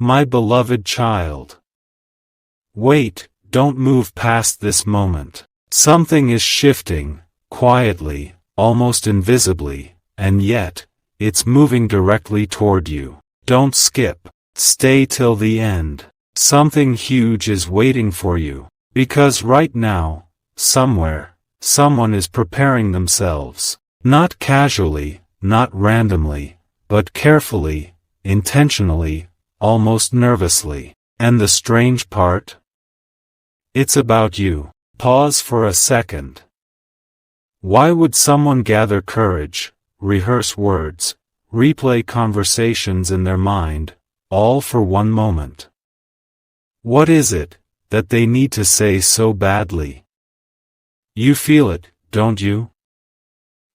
My beloved child. Wait, don't move past this moment. Something is shifting, quietly, almost invisibly, and yet, it's moving directly toward you. Don't skip. Stay till the end. Something huge is waiting for you. Because right now, somewhere, someone is preparing themselves. Not casually, not randomly, but carefully, intentionally, almost nervously. And the strange part? It's about you. Pause for a second. Why would someone gather courage, rehearse words, replay conversations in their mind, all for one moment? What is it that they need to say so badly? You feel it, don't you?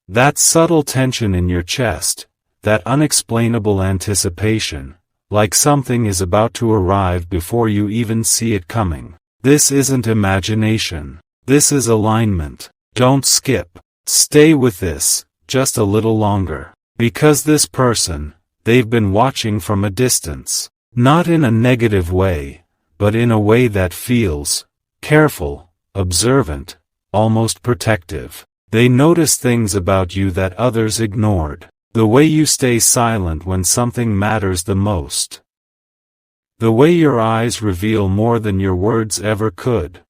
That subtle tension in your chest, that unexplainable anticipation, like something is about to arrive before you even see it coming. This isn't imagination. This is alignment. Don't skip. Stay with this, just a little longer. Because this person, they've been watching from a distance. Not in a negative way, but in a way that feels careful, observant, almost protective. They notice things about you that others ignored. The way you stay silent when something matters the most. The way your eyes reveal more than your words ever could.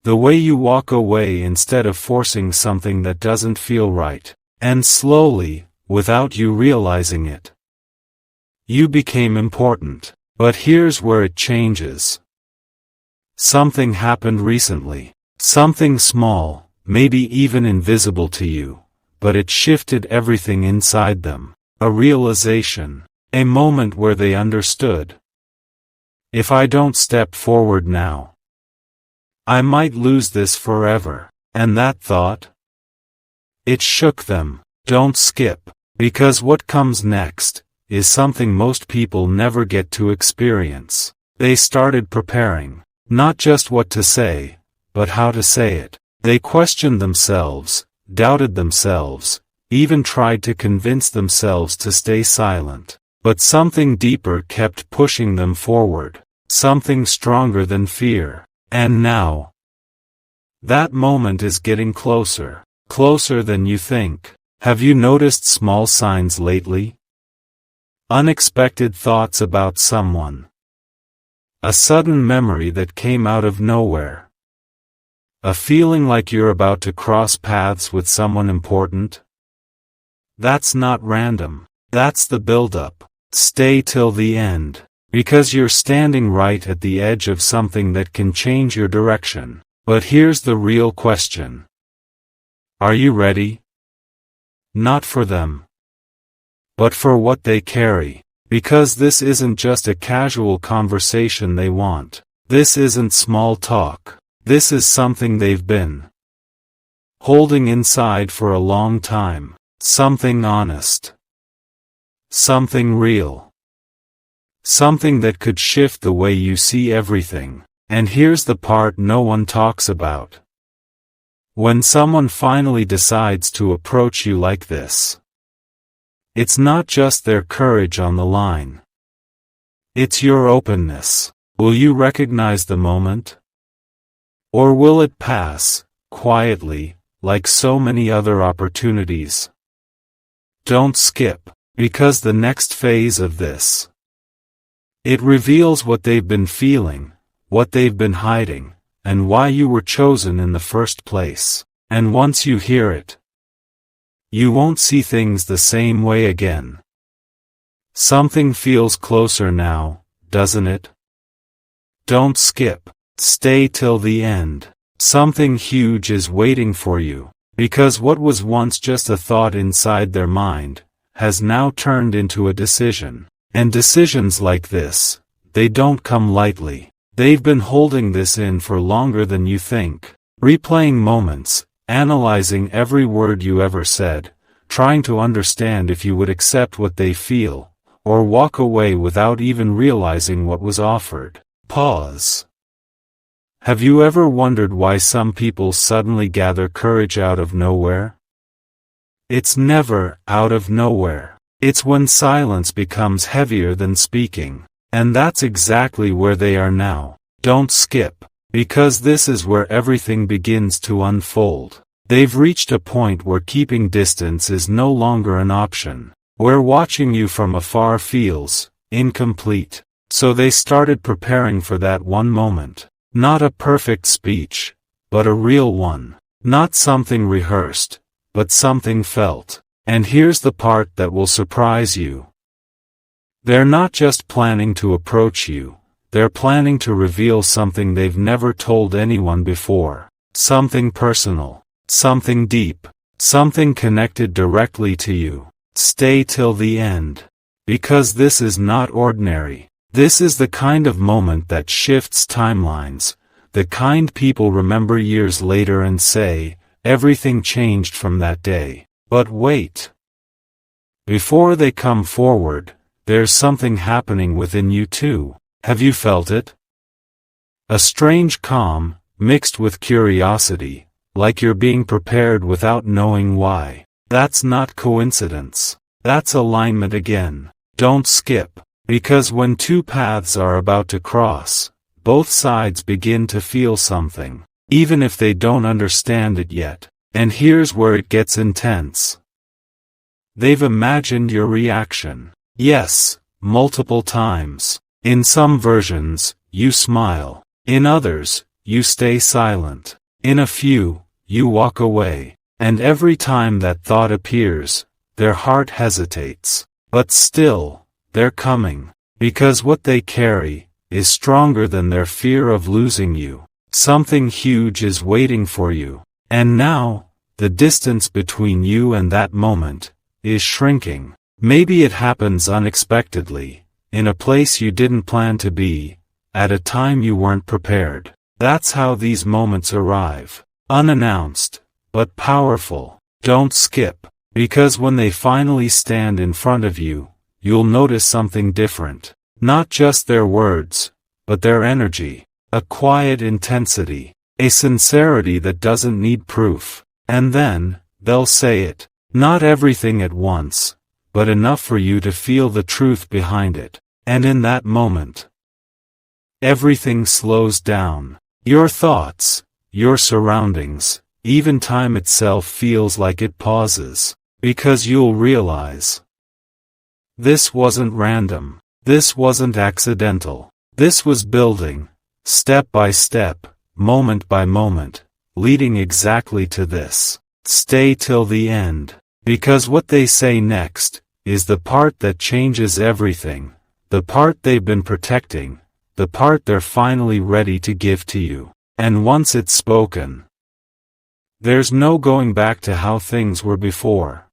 The way you walk away instead of forcing something that doesn't feel right. And slowly, without you realizing it, you became important. But here's where it changes. Something happened recently. Something small, maybe even invisible to you, but it shifted everything inside them. A realization. A moment where they understood. If I don't step forward now, I might lose this forever. And that thought? It shook them. Don't skip. Because what comes next is something most people never get to experience. They started preparing. Not just what to say, but how to say it. They questioned themselves, doubted themselves, even tried to convince themselves to stay silent. But something deeper kept pushing them forward. Something stronger than fear. And now, that moment is getting closer. Closer than you think. Have you noticed small signs lately? Unexpected thoughts about someone. A sudden memory that came out of nowhere. A feeling like you're about to cross paths with someone important? That's not random. That's the build-up. Stay till the end. Because you're standing right at the edge of something that can change your direction. But here's the real question. Are you ready? Not for them, but for what they carry. Because this isn't just a casual conversation they want. This isn't small talk. This is something they've been holding inside for a long time. Something honest. Something real. Something that could shift the way you see everything. And here's the part no one talks about. When someone finally decides to approach you like this, it's not just their courage on the line. It's your openness. Will you recognize the moment? Or will it pass, quietly, like so many other opportunities? Don't skip, because the next phase of this, it reveals what they've been feeling, what they've been hiding, and why you were chosen in the first place. And once you hear it, you won't see things the same way again. Something feels closer now, doesn't it? Don't skip. Stay till the end. Something huge is waiting for you. Because what was once just a thought inside their mind, has now turned into a decision. And decisions like this, they don't come lightly. They've been holding this in for longer than you think. Replaying moments, analyzing every word you ever said, trying to understand if you would accept what they feel, or walk away without even realizing what was offered. Pause. Have you ever wondered why some people suddenly gather courage out of nowhere? It's never out of nowhere. It's when silence becomes heavier than speaking. And that's exactly where they are now. Don't skip. Because this is where everything begins to unfold. They've reached a point where keeping distance is no longer an option. Where watching you from afar feels incomplete. So they started preparing for that one moment. Not a perfect speech, but a real one. Not something rehearsed, but something felt. And here's the part that will surprise you. They're not just planning to approach you. They're planning to reveal something they've never told anyone before. Something personal. Something deep. Something connected directly to you. Stay till the end. Because this is not ordinary. This is the kind of moment that shifts timelines. The kind people remember years later and say, everything changed from that day. But wait. Before they come forward, there's something happening within you too. Have you felt it? A strange calm, mixed with curiosity, like you're being prepared without knowing why. That's not coincidence. That's alignment again. Don't skip. Because when two paths are about to cross, both sides begin to feel something, even if they don't understand it yet. And here's where it gets intense. They've imagined your reaction. Yes, multiple times. In some versions, you smile. In others, you stay silent. In a few, you walk away. And every time that thought appears, their heart hesitates. But still, they're coming. Because what they carry is stronger than their fear of losing you. Something huge is waiting for you. And now, the distance between you and that moment is shrinking. Maybe it happens unexpectedly. In a place you didn't plan to be, at a time you weren't prepared. That's how these moments arrive. Unannounced, but powerful. Don't skip. Because when they finally stand in front of you, you'll notice something different. Not just their words, but their energy. A quiet intensity. A sincerity that doesn't need proof. And then, they'll say it. Not everything at once, but enough for you to feel the truth behind it. And in that moment, everything slows down. Your thoughts, your surroundings, even time itself feels like it pauses. Because you'll realize. This wasn't random. This wasn't accidental. This was building, step by step, moment by moment, leading exactly to this. Stay till the end. Because what they say next is the part that changes everything. The part they've been protecting. The part they're finally ready to give to you. And once it's spoken, there's no going back to how things were before.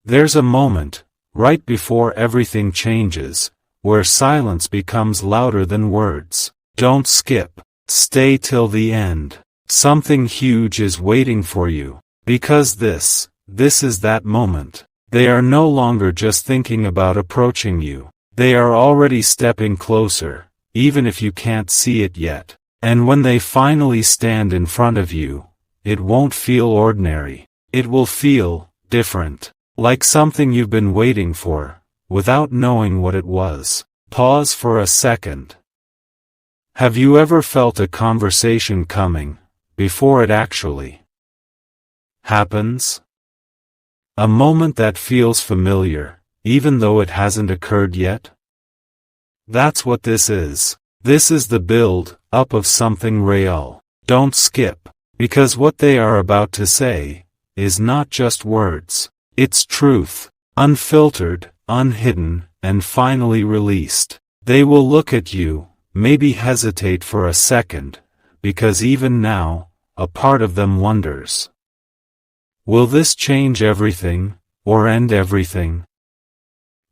There's a moment, right before everything changes, where silence becomes louder than words. Don't skip. Stay till the end. Something huge is waiting for you. Because this is that moment. They are no longer just thinking about approaching you. They are already stepping closer, even if you can't see it yet. And when they finally stand in front of you, it won't feel ordinary. It will feel different. Like something you've been waiting for, without knowing what it was. Pause for a second. Have you ever felt a conversation coming, before it actually happens? A moment that feels familiar, even though it hasn't occurred yet? That's what this is. This is the build up of something real. Don't skip. Because what they are about to say is not just words. It's truth, unfiltered, unhidden, and finally released. They will look at you, maybe hesitate for a second, because even now, a part of them wonders. Will this change everything, or end everything?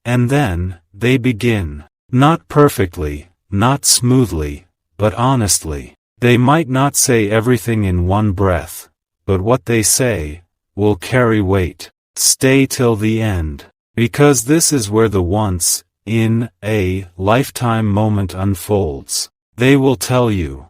And then, they begin. Not perfectly, not smoothly, but honestly. They might not say everything in one breath, but what they say will carry weight. Stay till the end. Because this is where the once, in a lifetime moment unfolds. They will tell you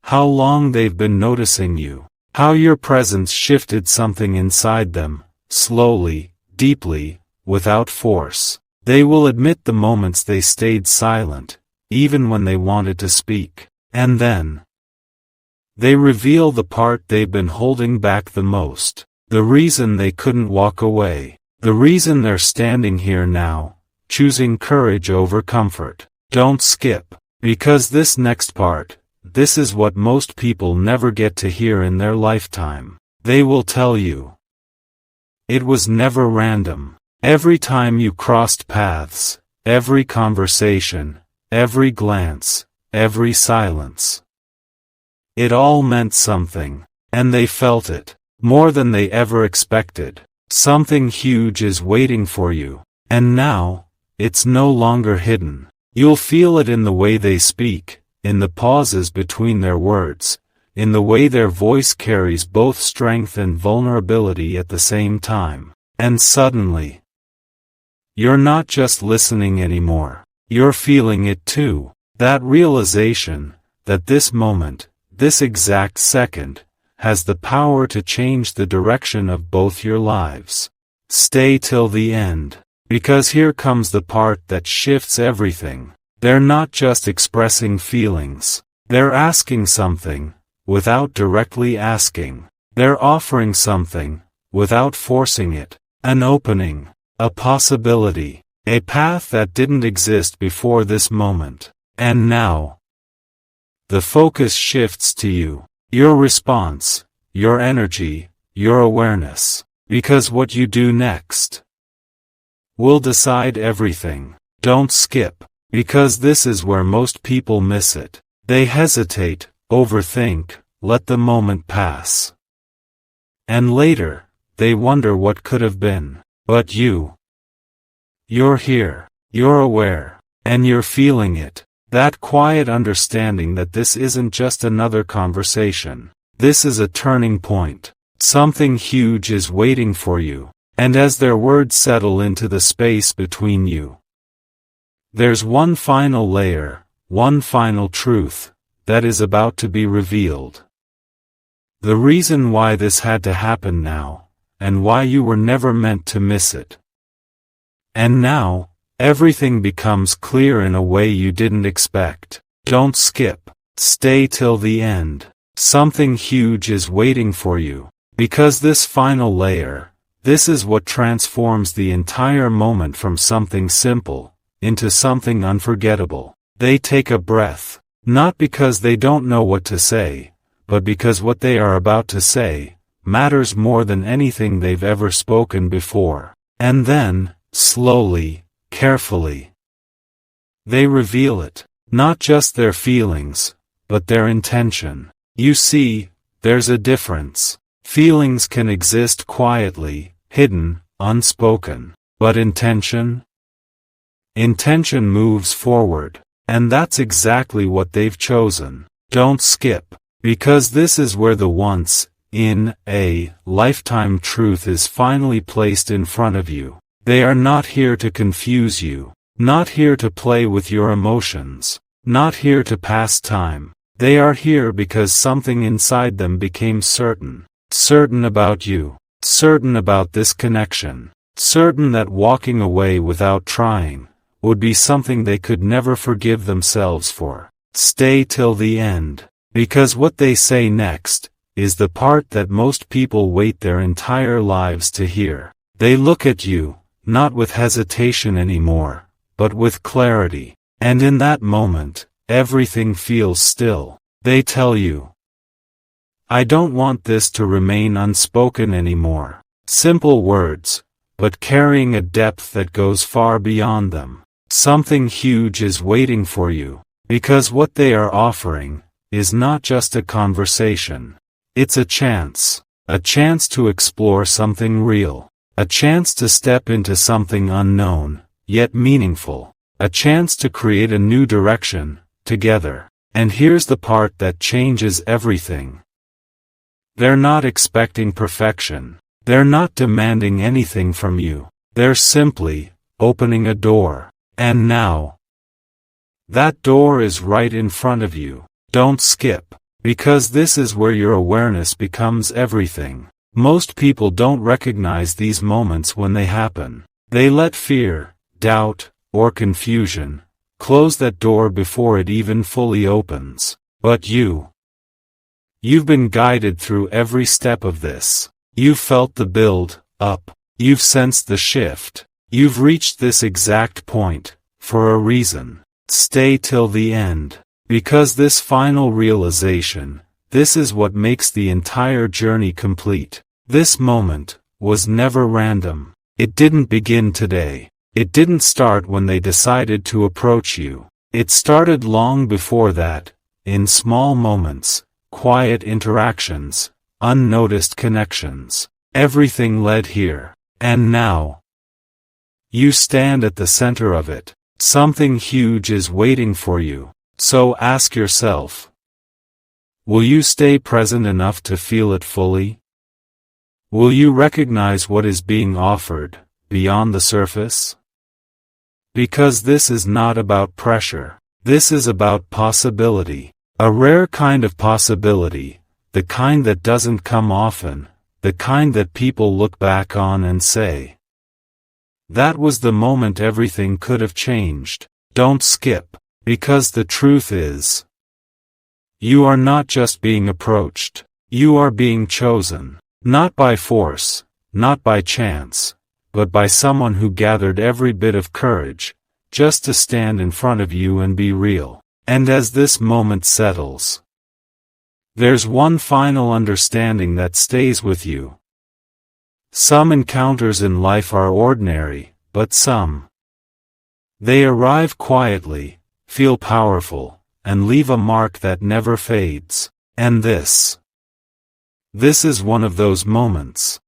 how long they've been noticing you, how your presence shifted something inside them, slowly, deeply, without force. They will admit the moments they stayed silent, even when they wanted to speak. And then they reveal the part they've been holding back the most. The reason they couldn't walk away. The reason they're standing here now, choosing courage over comfort. Don't skip. Because this next part, this is what most people never get to hear in their lifetime. They will tell you. It was never random. Every time you crossed paths, every conversation, every glance, every silence. It all meant something. And they felt it. More than they ever expected. Something huge is waiting for you. And now, it's no longer hidden. You'll feel it in the way they speak, in the pauses between their words, in the way their voice carries both strength and vulnerability at the same time. And suddenly, you're not just listening anymore. You're feeling it too. That realization, that this moment, this exact second, has the power to change the direction of both your lives. Stay till the end. Because here comes the part that shifts everything. They're not just expressing feelings. They're asking something, without directly asking. They're offering something, without forcing it. An opening. A possibility. A path that didn't exist before this moment. And now, the focus shifts to you. Your response, your energy, your awareness. Because what you do next will decide everything. Don't skip. Because this is where most people miss it. They hesitate, overthink, let the moment pass. And later, they wonder what could have been. But you're here. You're aware. And you're feeling it. That quiet understanding that this isn't just another conversation. This is a turning point. Something huge is waiting for you. And as their words settle into the space between you, there's one final layer, one final truth, that is about to be revealed. The reason why this had to happen now, and why you were never meant to miss it. And now, everything becomes clear in a way you didn't expect. Don't skip. Stay till the end. Something huge is waiting for you. Because this final layer, this is what transforms the entire moment from something simple, into something unforgettable. They take a breath. Not because they don't know what to say, but because what they are about to say, matters more than anything they've ever spoken before. And then, slowly, carefully, they reveal it. Not just their feelings, but their intention. You see, there's a difference. Feelings can exist quietly, hidden, unspoken. But intention? Intention moves forward. And that's exactly what they've chosen. Don't skip. Because this is where the once, in a lifetime truth is finally placed in front of you. They are not here to confuse you. Not here to play with your emotions. Not here to pass time. They are here because something inside them became certain. Certain about you. Certain about this connection. Certain that walking away without trying would be something they could never forgive themselves for. Stay till the end. Because what they say next is the part that most people wait their entire lives to hear. They look at you, not with hesitation anymore, but with clarity. And in that moment, everything feels still. They tell you, I don't want this to remain unspoken anymore. Simple words, but carrying a depth that goes far beyond them. Something huge is waiting for you. Because what they are offering is not just a conversation. It's a chance. A chance to explore something real. A chance to step into something unknown, yet meaningful. A chance to create a new direction, together. And here's the part that changes everything. They're not expecting perfection. They're not demanding anything from you. They're simply opening a door. And now, that door is right in front of you. Don't skip. Because this is where your awareness becomes everything. Most people don't recognize these moments when they happen. They let fear, doubt, or confusion, close that door before it even fully opens. But you've been guided through every step of this. You've felt the build up. You've sensed the shift. You've reached this exact point, for a reason. Stay till the end. Because this final realization, this is what makes the entire journey complete. This moment was never random. It didn't begin today. It didn't start when they decided to approach you. It started long before that, in small moments, quiet interactions, unnoticed connections. Everything led here. And now, you stand at the center of it. Something huge is waiting for you. So ask yourself, will you stay present enough to feel it fully? Will you recognize what is being offered, beyond the surface? Because this is not about pressure. This is about possibility. A rare kind of possibility, the kind that doesn't come often, the kind that people look back on and say, that was the moment everything could have changed. Don't skip, because the truth is, you are not just being approached, you are being chosen, not by force, not by chance, but by someone who gathered every bit of courage, just to stand in front of you and be real. And as this moment settles, there's one final understanding that stays with you. Some encounters in life are ordinary, but some, they arrive quietly, feel powerful, and leave a mark that never fades. And this is one of those moments.